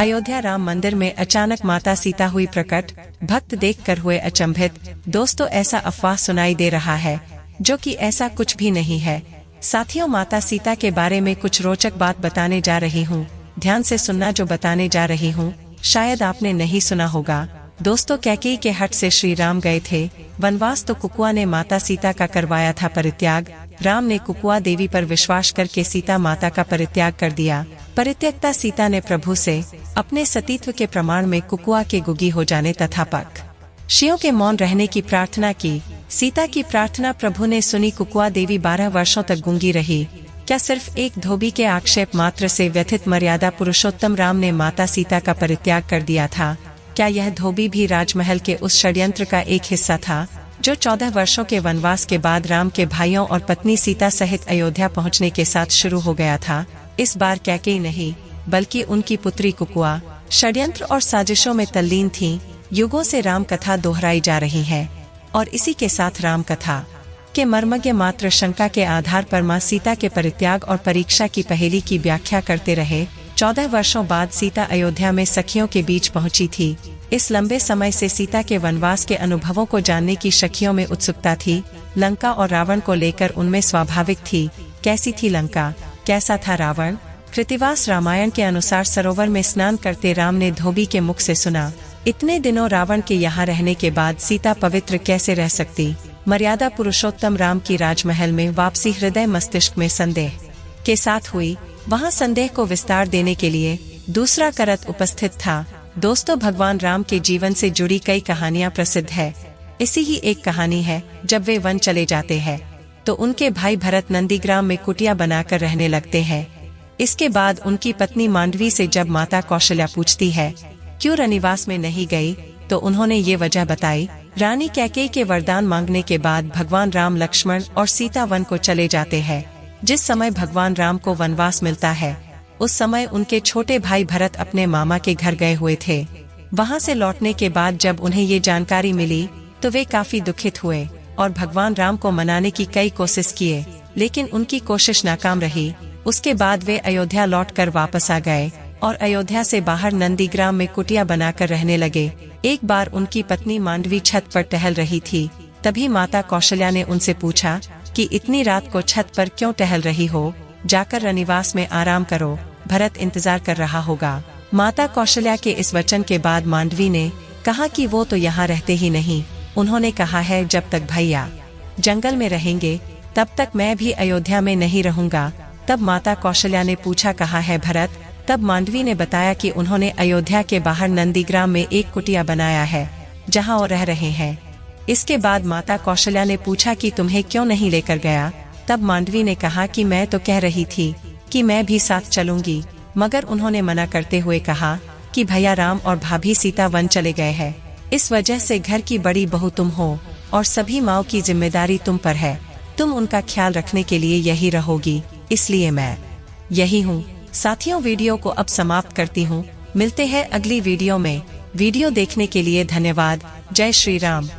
अयोध्या राम मंदिर में अचानक माता सीता हुई प्रकट, भक्त देखकर हुए अचंभित। दोस्तों, ऐसा अफवाह सुनाई दे रहा है जो कि ऐसा कुछ भी नहीं है। साथियों, माता सीता के बारे में कुछ रोचक बात बताने जा रही हूँ। ध्यान से सुनना जो बताने जा रही हूँ, शायद आपने नहीं सुना होगा। दोस्तों, कैकेयी के हट से श्री राम गए थे वनवास, तो कुकुआ ने माता सीता का करवाया था परित्याग। राम ने कुकुआ देवी पर विश्वास करके सीता माता का परित्याग कर दिया। परित्यक्ता सीता ने प्रभु से अपने सतीत्व के प्रमाण में कुकुआ के गुगी हो जाने तथा पक्षियों के मौन रहने की प्रार्थना की। सीता की प्रार्थना प्रभु ने सुनी। कुकुआ देवी 12 वर्षों तक गूंगी रही। क्या सिर्फ एक धोबी के आक्षेप मात्र से व्यथित मर्यादा पुरुषोत्तम राम ने माता सीता का परित्याग कर दिया था? क्या यह धोबी भी राजमहल के उस षड्यंत्र का एक हिस्सा था जो 14 वर्षों के वनवास के बाद राम के भाइयों और पत्नी सीता सहित अयोध्या पहुंचने के साथ शुरू हो गया था? इस बार कैकेयी नहीं, बल्कि उनकी पुत्री कुकुआ षड्यंत्र और साजिशों में तल्लीन थीं। युगों से राम कथा दोहराई जा रही है और इसी के साथ राम कथा के मर्मज्ञ मात्र शंका के आधार पर मां सीता के परित्याग और परीक्षा की पहेली की व्याख्या करते रहे। 14 वर्षों बाद सीता अयोध्या में सखियों के बीच पहुंची थी। इस लंबे समय से सीता के वनवास के अनुभवों को जानने की सखियों में उत्सुकता थी। लंका और रावण को लेकर उनमें स्वाभाविक थी। कैसी थी लंका, कैसा था रावण? कृतिवास रामायण के अनुसार सरोवर में स्नान करते राम ने धोबी के मुख से सुना, इतने दिनों रावण के यहाँ रहने के बाद सीता पवित्र कैसे रह सकती? मर्यादा पुरुषोत्तम राम की राजमहल में वापसी हृदय मस्तिष्क में संदेह के साथ हुई। वहाँ संदेह को विस्तार देने के लिए दूसरा करत उपस्थित था। दोस्तों, भगवान राम के जीवन से जुड़ी कई कहानियाँ प्रसिद्ध है। इसी ही एक कहानी है, जब वे वन चले जाते हैं तो उनके भाई भरत नंदीग्राम में कुटिया बनाकर रहने लगते हैं। इसके बाद उनकी पत्नी मांडवी से जब माता कौशल्या पूछती है क्यों रनिवास में नहीं गई, तो उन्होंने ये वजह बताई। रानी कैकेयी के वरदान मांगने के बाद भगवान राम, लक्ष्मण और सीता वन को चले जाते हैं। जिस समय भगवान राम को वनवास मिलता है, उस समय उनके छोटे भाई भरत अपने मामा के घर गए हुए थे। वहां से लौटने के बाद जब उन्हें ये जानकारी मिली तो वे काफी दुखित हुए और भगवान राम को मनाने की कई कोशिश किए, लेकिन उनकी कोशिश नाकाम रही। उसके बाद वे अयोध्या लौटकर वापस आ गए और अयोध्या से बाहर नंदीग्राम में कुटिया बनाकर रहने लगे। एक बार उनकी पत्नी मांडवी छत पर टहल रही थी। तभी माता कौशल्या ने उनसे पूछा कि इतनी रात को छत पर क्यों टहल रही हो? जाकर रनिवास में आराम करो, भरत इंतजार कर रहा होगा। माता कौशल्या के इस वचन के बाद मांडवी ने कहा कि वो तो यहाँ रहते ही नहीं। उन्होंने कहा है जब तक भैया जंगल में रहेंगे तब तक मैं भी अयोध्या में नहीं रहूंगा। तब माता कौशल्या ने पूछा कहाँ है भरत? तब मांडवी ने बताया कि उन्होंने अयोध्या के बाहर नंदीग्राम में एक कुटिया बनाया है जहाँ वो रह रहे हैं। इसके बाद माता कौशल्या ने पूछा कि तुम्हें क्यों नहीं लेकर गया? तब मांडवी ने कहा कि मैं तो कह रही थी कि मैं भी साथ चलूंगी, मगर उन्होंने मना करते हुए कहा कि भैया राम और भाभी सीता वन चले गए हैं। इस वजह से घर की बड़ी बहू तुम हो और सभी माओ की जिम्मेदारी तुम पर है। तुम उनका ख्याल रखने के लिए यही रहोगी, इसलिए मैं यही हूँ। साथियों, वीडियो को अब समाप्त करती हूँ। मिलते हैं अगली वीडियो में। वीडियो देखने के लिए धन्यवाद। जय श्री राम।